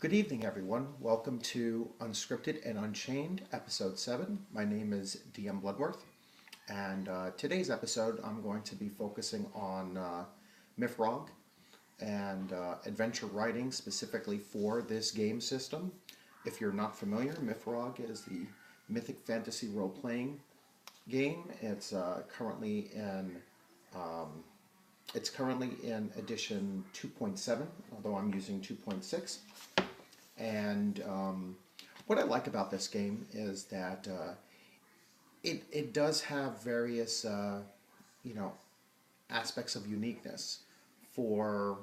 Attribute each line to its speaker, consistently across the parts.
Speaker 1: Good evening, everyone. Welcome to Unscripted and Unchained, Episode 7. My name is DM Bloodworth, and today's episode I'm going to be focusing on MYFAROG and adventure writing specifically for this game system. If you're not familiar, MYFAROG is the mythic fantasy role-playing game. It's currently in edition 2.7, although I'm using 2.6. And what I like about this game is that it does have various aspects of uniqueness for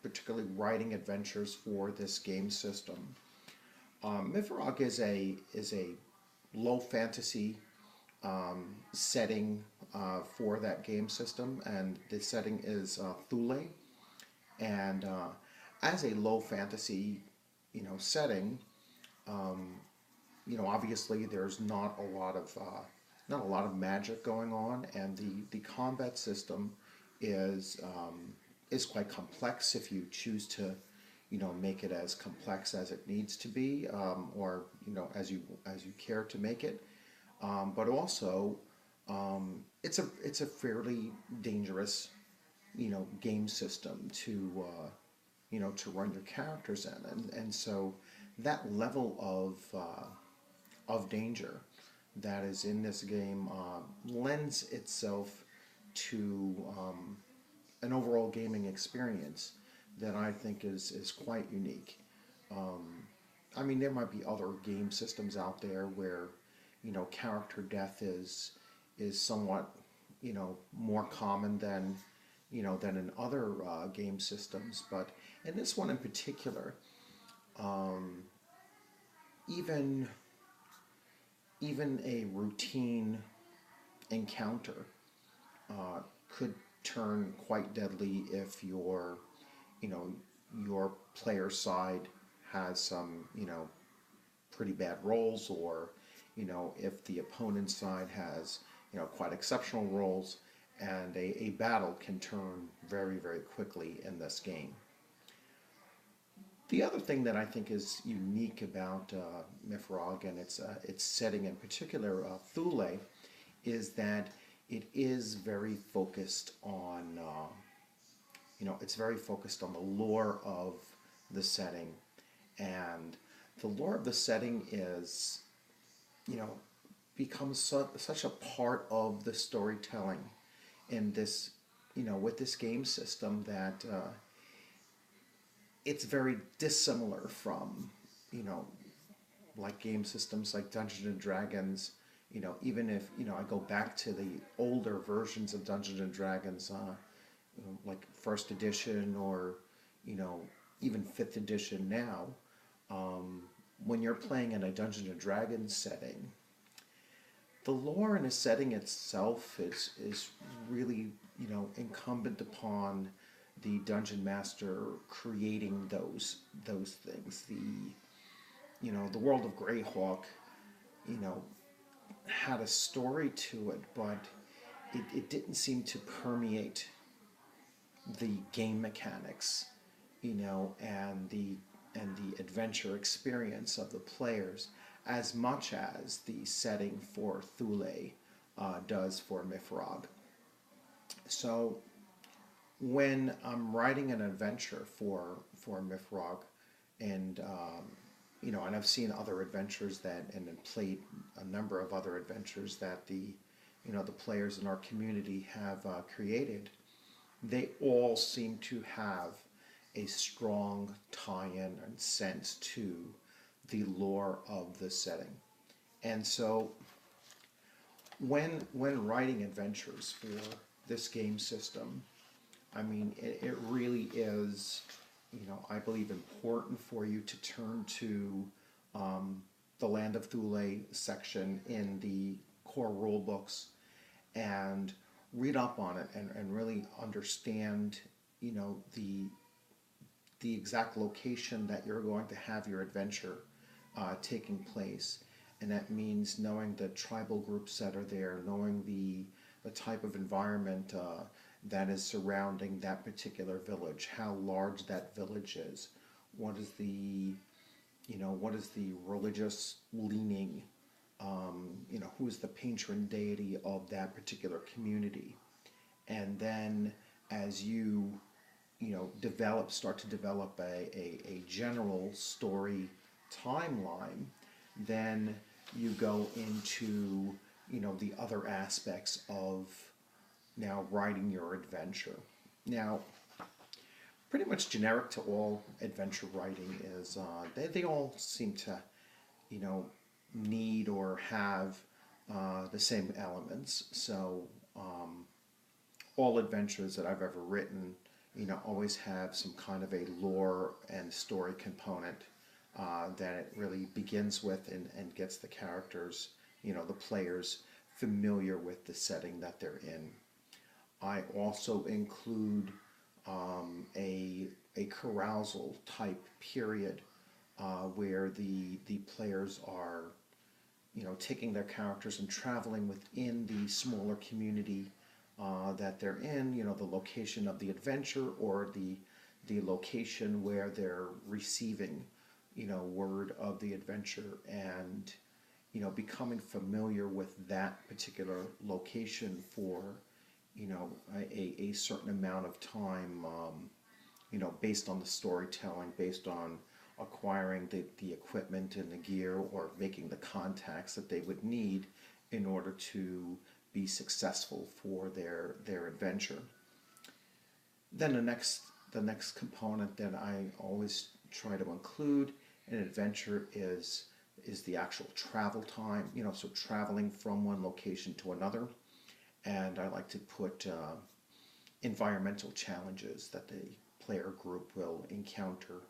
Speaker 1: particularly writing adventures for this game system. MYFAROG is a low fantasy setting for that game system, and the setting is Thule. And as a low fantasy setting, obviously there's not a lot of magic going on, and the combat system is quite complex if you choose to make it as complex as it needs to be, or as you care to make it. But also, it's a fairly dangerous game system to to run your characters in, and so that level of danger that is in this game lends itself to an overall gaming experience that I think is quite unique. I mean, there might be other game systems out there where character death is somewhat more common than in other game systems, but in this one in particular, even a routine encounter could turn quite deadly if your player side has some pretty bad rolls, or if the opponent's side has quite exceptional rolls, and a battle can turn very, very quickly in this game. The other thing that I think is unique about MYFAROG and its setting in particular, Thule, is that it is very focused on it's very focused on the lore of the setting, and the lore of the setting is becomes such a part of the storytelling in this with this game system that it's very dissimilar from like game systems like Dungeons and Dragons. Even if I go back to the older versions of Dungeons and Dragons, like first edition, or even fifth edition now, when you're playing in a Dungeons and Dragons setting, the lore and the setting itself is really incumbent upon the dungeon master creating those things. The world of Greyhawk had a story to it, but it didn't seem to permeate the game mechanics, and the adventure experience of the players as much as the setting for Thule does for MYFAROG. So when I'm writing an adventure for MYFAROG, and and I've seen other adventures and played a number of other adventures that the players in our community have created, they all seem to have a strong tie-in and sense to the lore of the setting. And so when writing adventures for this game system, I mean, it really is, I believe, important for you to turn to the Land of Thule section in the core rule books and read up on it, and really understand the exact location that you're going to have your adventure taking place. And that means knowing the tribal groups that are there, knowing the type of environment that is surrounding that particular village, how large that village is, what is the, what is the religious leaning, who is the patron deity of that particular community. And then as you, start to develop a general story timeline, then you go into, the other aspects of now writing your adventure. Now, pretty much generic to all adventure writing is they all seem to, you know, need or have the same elements. So all adventures that I've ever written, always have some kind of a lore and story component that it really begins with and gets the characters, the players familiar with the setting that they're in. I also include a carousal type period where the players are, taking their characters and traveling within the smaller community that they're in, the location of the adventure or the location where they're receiving, word of the adventure, and, becoming familiar with that particular location for, a certain amount of time, based on the storytelling, based on acquiring the equipment and the gear, or making the contacts that they would need in order to be successful for their adventure. Then the next component that I always try to include in an adventure is the actual travel time, so traveling from one location to another. And I like to put environmental challenges that the player group will encounter,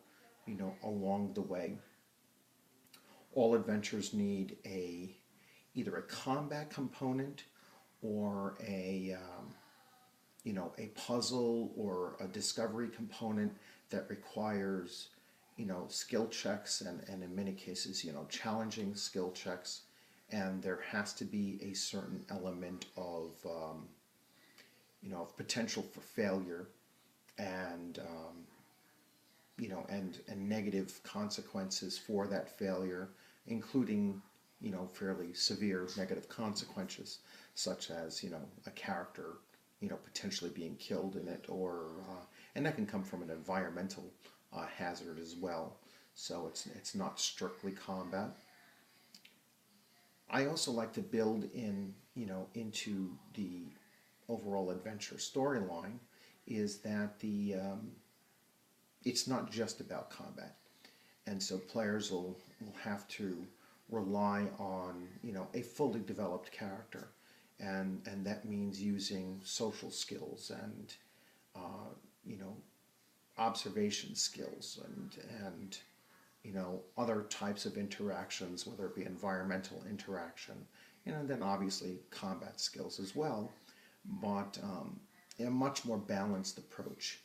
Speaker 1: along the way. All adventures need either a combat component or a puzzle or a discovery component that requires, skill checks and in many cases, challenging skill checks. And there has to be a certain element of, of potential for failure and, and negative consequences for that failure, including, fairly severe negative consequences, such as, a character, potentially being killed in it, or, and that can come from an environmental hazard as well. So it's not strictly combat. I also like to build in, into the overall adventure storyline, is that it's not just about combat. And so players will have to rely on, a fully developed character. And that means using social skills and, observation skills and other types of interactions, whether it be environmental interaction, and then obviously combat skills as well, but a much more balanced approach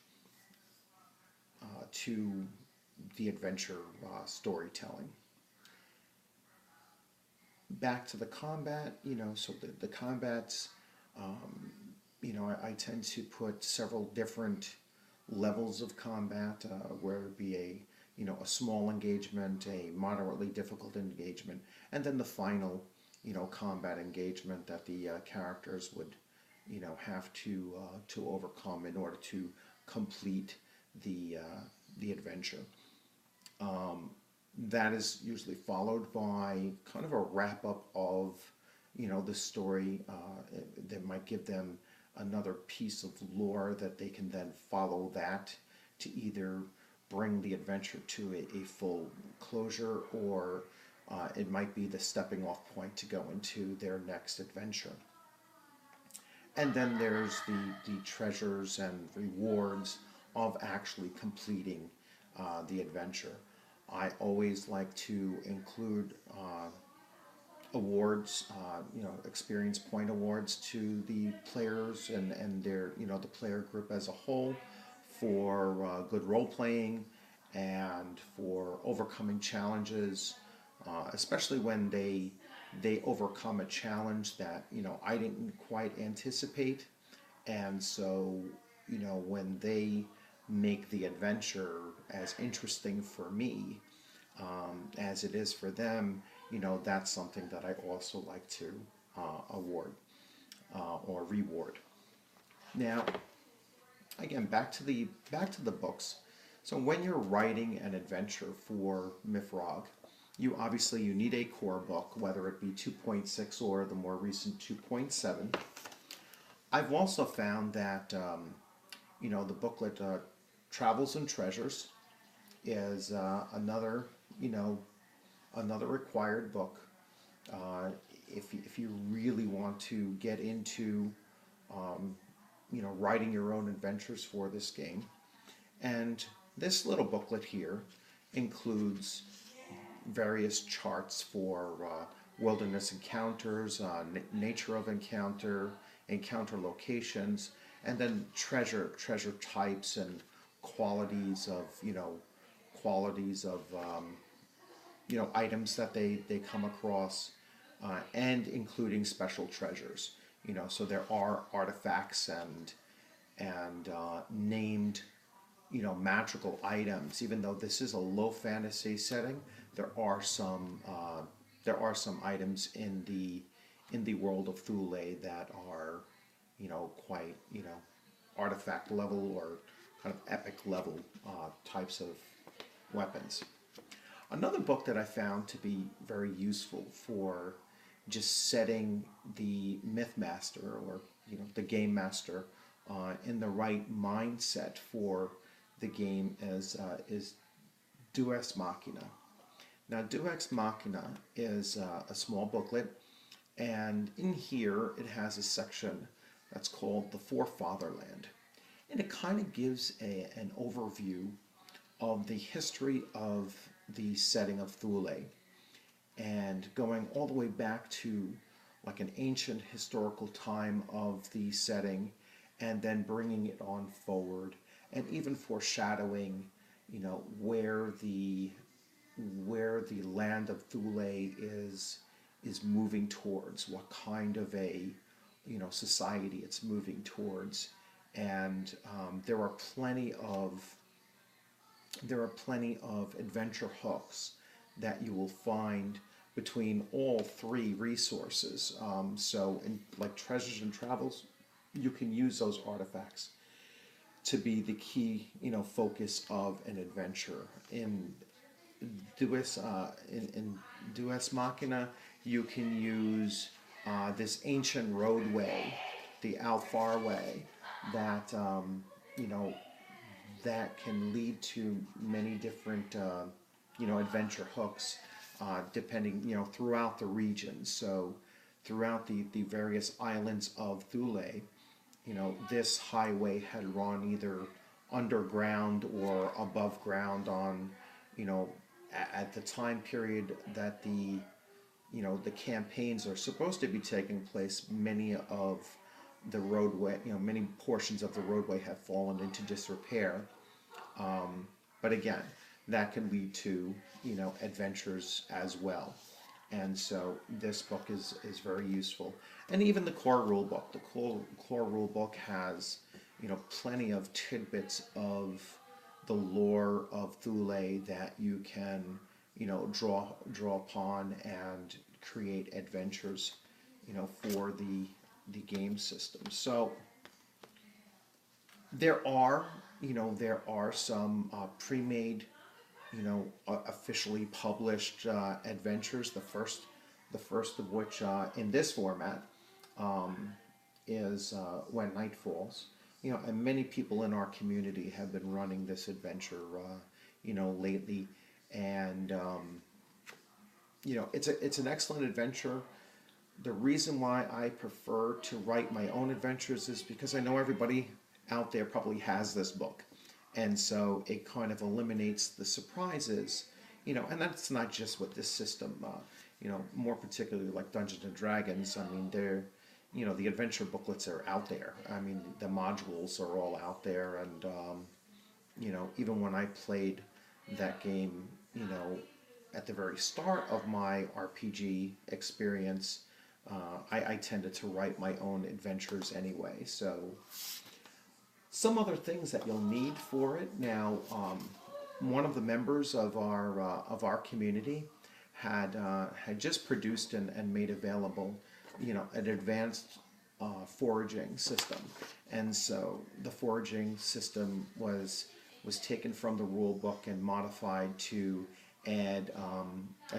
Speaker 1: to the adventure storytelling. Back to the combat, so the combats, I tend to put several different levels of combat, where it be a small engagement, a moderately difficult engagement, and then the final, combat engagement that the characters would, have to overcome in order to complete the adventure. That is usually followed by kind of a wrap up of, the story that might give them another piece of lore that they can then follow that to either bring the adventure to a full closure, or it might be the stepping off point to go into their next adventure. And then there's the treasures and rewards of actually completing the adventure. I always like to include awards, experience point awards to the players and their, the player group as a whole, for good role playing and for overcoming challenges, especially when they overcome a challenge that, I didn't quite anticipate. And so, when they make the adventure as interesting for me as it is for them, that's something that I also like to award or reward. Now, again, back to the books. So when you're writing an adventure for MYFAROG, you need a core book, whether it be 2.6 or the more recent 2.7. I've also found that the booklet Travels and Treasures is another required book if you really want to get into writing your own adventures for this game. And this little booklet here includes various charts for wilderness encounters, nature of encounter locations, and then treasure types and qualities of items that they come across, and including special treasures. So there are artifacts and named magical items. Even though this is a low fantasy setting, there are some items in the world of Thule that are quite artifact level or kind of epic level types of weapons. Another book that I found to be very useful for just setting the myth master or the game master in the right mindset for the game is Deus Machina. Now, Deus Machina is a small booklet, and in here it has a section that's called The Forefatherland, and it kind of gives an overview of the history of the setting of Thule, and going all the way back to like an ancient historical time of the setting, and then bringing it on forward, and even foreshadowing, where the land of Thule is moving towards, what kind of a society it's moving towards, and there are plenty of adventure hooks that you will find between all three resources. So in like Treasures and Travels, you can use those artifacts to be the key focus of an adventure. In Deus Machina, you can use this ancient roadway, the Alfar Way, that that can lead to many different adventure hooks, depending throughout the region. So throughout the various islands of Thule, this highway had run either underground or above ground on at the time period that the campaigns are supposed to be taking place. Many of the roadway, many portions of the roadway have fallen into disrepair. But again, that can lead to adventures as well. And so this book is very useful. And even the core rule book. The core rule book has plenty of tidbits of the lore of Thule that you can draw upon and create adventures for the game system. So there are some pre-made officially published adventures. The first of which in this format is When Night Falls. And many people in our community have been running this adventure lately, and it's an excellent adventure. The reason why I prefer to write my own adventures is because I know everybody out there probably has this book, and so it kind of eliminates the surprises, and that's not just with this system, more particularly like Dungeons and Dragons. I mean, they're, the adventure booklets are out there. I mean, the modules are all out there, and even when I played that game, at the very start of my RPG experience, I tended to write my own adventures anyway. So some other things that you'll need for it now, one of the members of our community had just produced and made available, an advanced foraging system, and so the foraging system was taken from the rule book and modified to add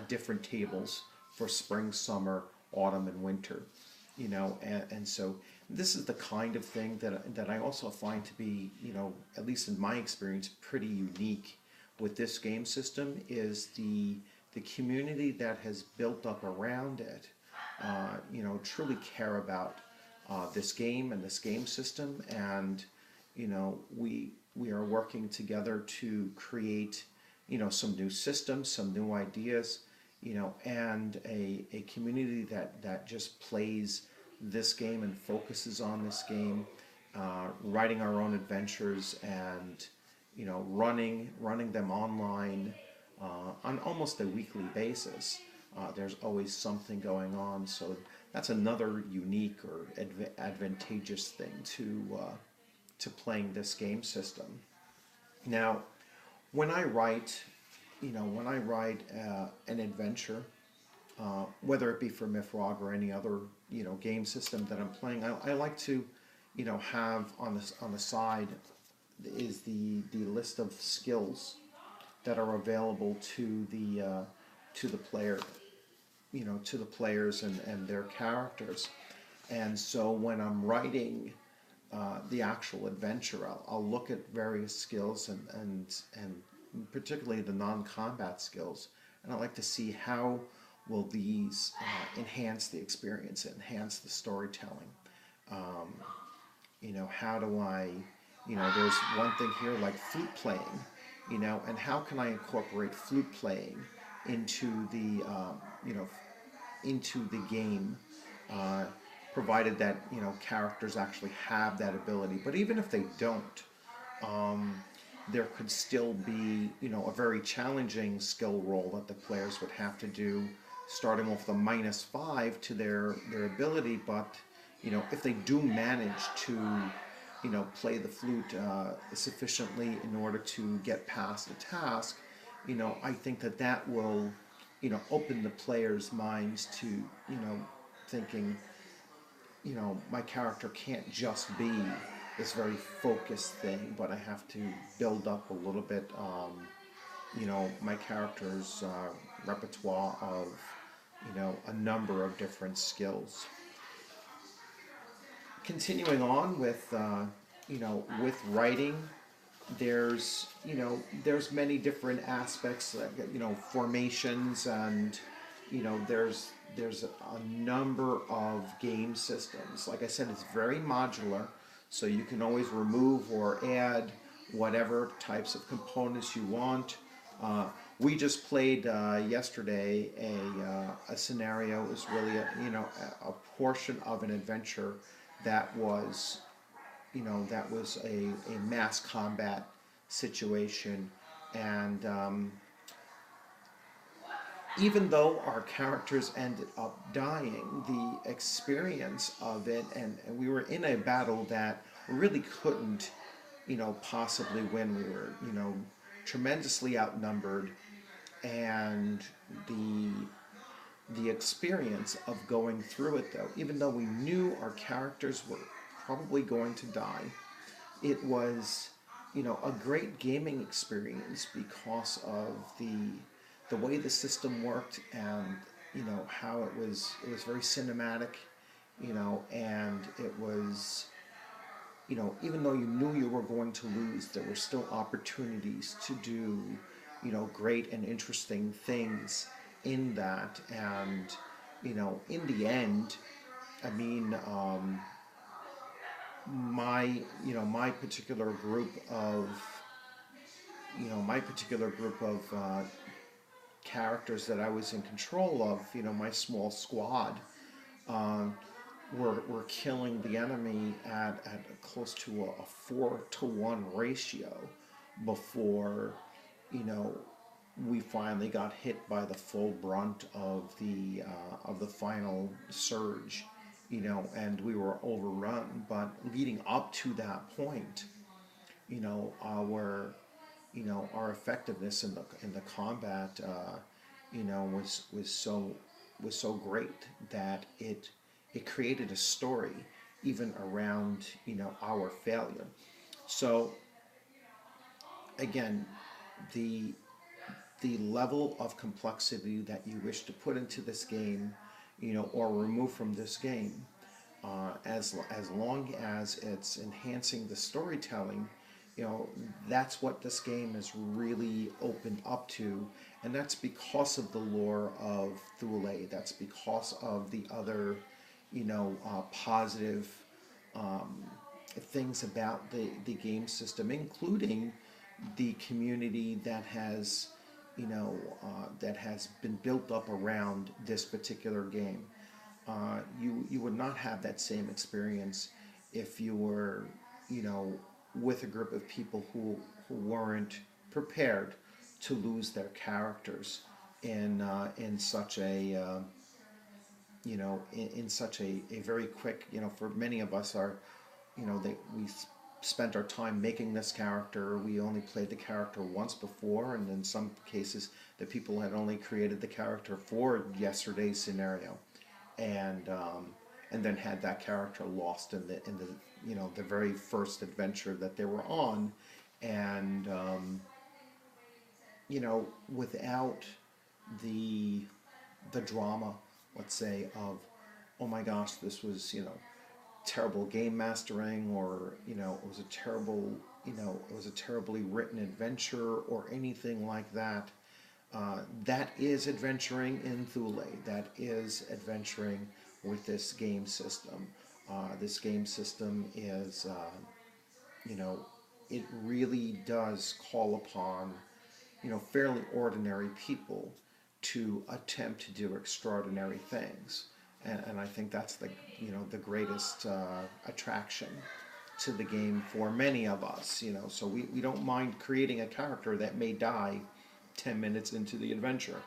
Speaker 1: different tables for spring, summer, autumn, and winter. And so this is the kind of thing that I also find to be, at least in my experience, pretty unique with this game system is the community that has built up around it, truly care about this game and this game system, and we are working together to create some new systems, some new ideas, and a community that just plays this game and focuses on this game, writing our own adventures and running them online on almost a weekly basis. There's always something going on, so that's another unique or advantageous thing to playing this game system. Now, when I write, an adventure, whether it be for MYFAROG or any other game system that I'm playing, I like to have on the side is the list of skills that are available to the player, to the players and their characters. And so when I'm writing the actual adventure, I'll look at various skills and particularly the non-combat skills, and I like to see how will these enhance the experience, enhance the storytelling. How do I, there's one thing here like flute playing, and how can I incorporate flute playing into the game, provided that characters actually have that ability. But even if they don't, there could still be a very challenging skill roll that the players would have to do, starting off the -5 to their ability. But if they do manage to play the flute sufficiently in order to get past the task, I think that will open the players' minds to thinking, my character can't just be this very focused thing, but I have to build up a little bit, my character's repertoire of, a number of different skills. Continuing on with, with writing, there's many different aspects, formations, and there's a number of game systems. Like I said, it's very modular, so you can always remove or add whatever types of components you want. We just played yesterday a scenario. It was really a portion of an adventure that was a mass combat situation, and even though our characters ended up dying, the experience of it, and we were in a battle that really couldn't, possibly win. We were, tremendously outnumbered, and the experience of going through it, though, even though we knew our characters were probably going to die, it was, a great gaming experience because of the way the system worked, and how it was very cinematic, and it was, even though you knew you were going to lose, there were still opportunities to do great and interesting things in that. And in the end, I mean, my particular group of characters that I was in control of, my small squad, were killing the enemy at close to a 4-to-1 ratio before we finally got hit by the full brunt of the final surge, and we were overrun. But leading up to that point, our our effectiveness in the combat, was so great that it created a story even around our failure. So again, the the level of complexity that you wish to put into this game, or remove from this game, as long as it's enhancing the storytelling, that's what this game is really opened up to, and that's because of the lore of Thule. That's because of the other, positive things about the game system, including the community that has been built up around this particular game. You would not have that same experience if you were, with a group of people who weren't prepared to lose their characters in such a in such a very quick, for many of us, we spent our time making this character. We only played the character once before, and in some cases the people had only created the character for yesterday's scenario, and then had that character lost in the the very first adventure that they were on, and without the drama, let's say, of, oh my gosh, this was terrible game mastering, or it was a terrible it was a terribly written adventure, or anything like that. That is adventuring in Thule. That is adventuring with this game system. This game system is, it really does call upon, fairly ordinary people to attempt to do extraordinary things. And I think that's the greatest attraction to the game for many of us. So we don't mind creating a character that may die 10 minutes into the adventure.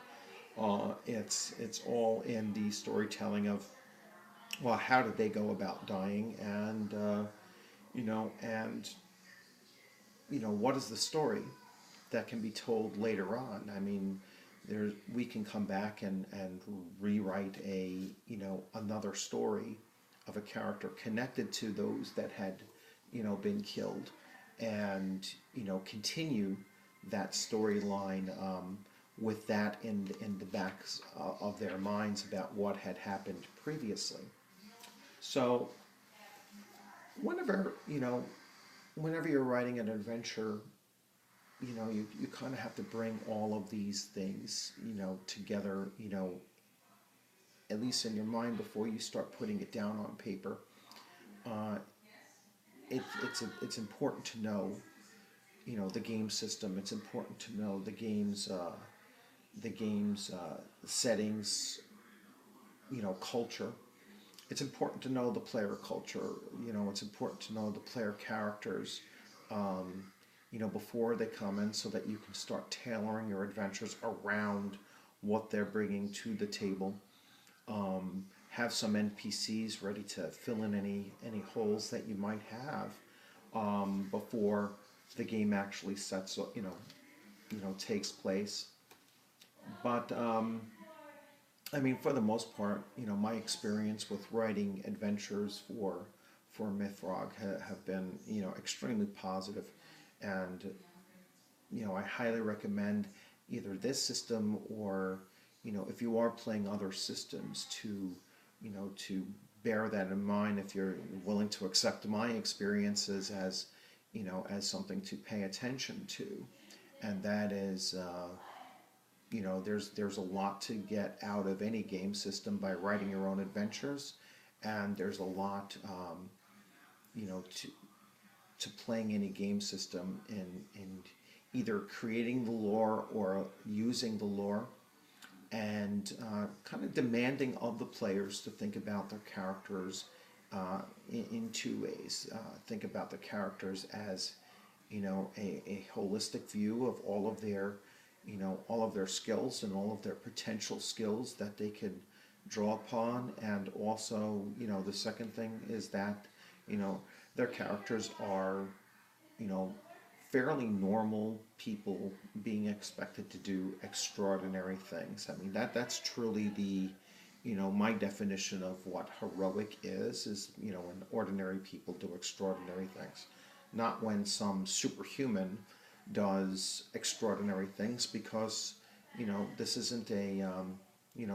Speaker 1: It's all in the storytelling of, well, how did they go about dying, and and what is the story that can be told later on. I mean, we can come back and rewrite another story of a character connected to those that had been killed, and continue that storyline, with that in the backs of their minds about what had happened previously. So whenever whenever you're writing an adventure, you kind of have to bring all of these things together, at least in your mind, before you start putting it down on paper. uh, it's important to know the game system. It's important to know the game's settings, culture. It's important to know the player culture. It's important to know the player characters, before they come in, so that you can start tailoring your adventures around what they're bringing to the table. Have some NPCs ready to fill in any holes that you might have, before the game actually takes place. But I mean, for the most part, my experience with writing adventures for MYFAROG have been extremely positive, and I highly recommend either this system, or if you are playing other systems, to bear that in mind, if you're willing to accept my experiences as as something to pay attention to. And that is, there's a lot to get out of any game system by writing your own adventures, and there's a lot, to playing any game system, in either creating the lore or using the lore, and kind of demanding of the players to think about their characters in two ways. Think about the characters as a holistic view of all of their skills and all of their potential skills that they could draw upon, and also the second thing is that their characters are fairly normal people being expected to do extraordinary things. I mean, that's truly the, my definition of what heroic is, when ordinary people do extraordinary things. Not when some superhuman does extraordinary things, because, this isn't a,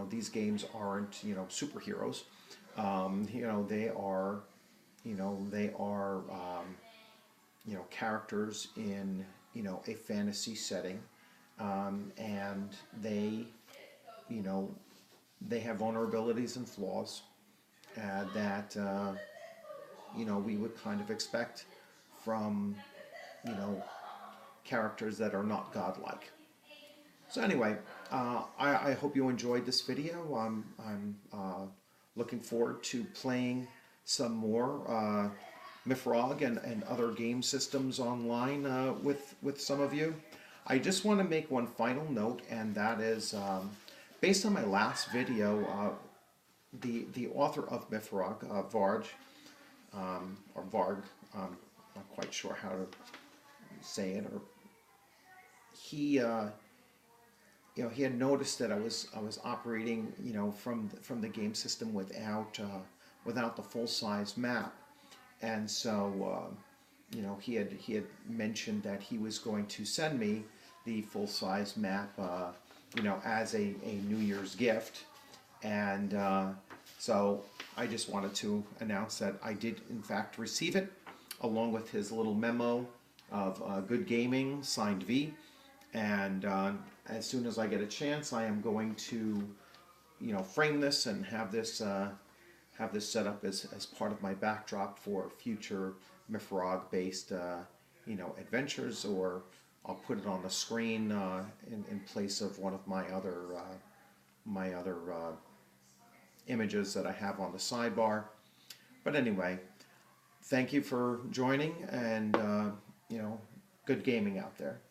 Speaker 1: these games aren't, superheroes. They are, they are, characters in, a fantasy setting, and they, you know, they have vulnerabilities and flaws that we would kind of expect from characters that are not godlike. So anyway, I hope you enjoyed this video. I'm looking forward to playing some more MYFAROG and other game systems online with some of you. I just want to make one final note, and that is, based on my last video, the author of MYFAROG, Varg, or Varg, not quite sure how to say it, or he he had noticed that I was operating from the game system without the full size map, and so he had mentioned that he was going to send me the full size map as a New Year's gift, and so I just wanted to announce that I did in fact receive it, along with his little memo of good gaming, signed V. And as soon as I get a chance, I am going to, frame this and have this set up as part of my backdrop for future MYFAROG-based, adventures, or I'll put it on the screen in place of one of my other images that I have on the sidebar. But anyway, thank you for joining, and good gaming out there.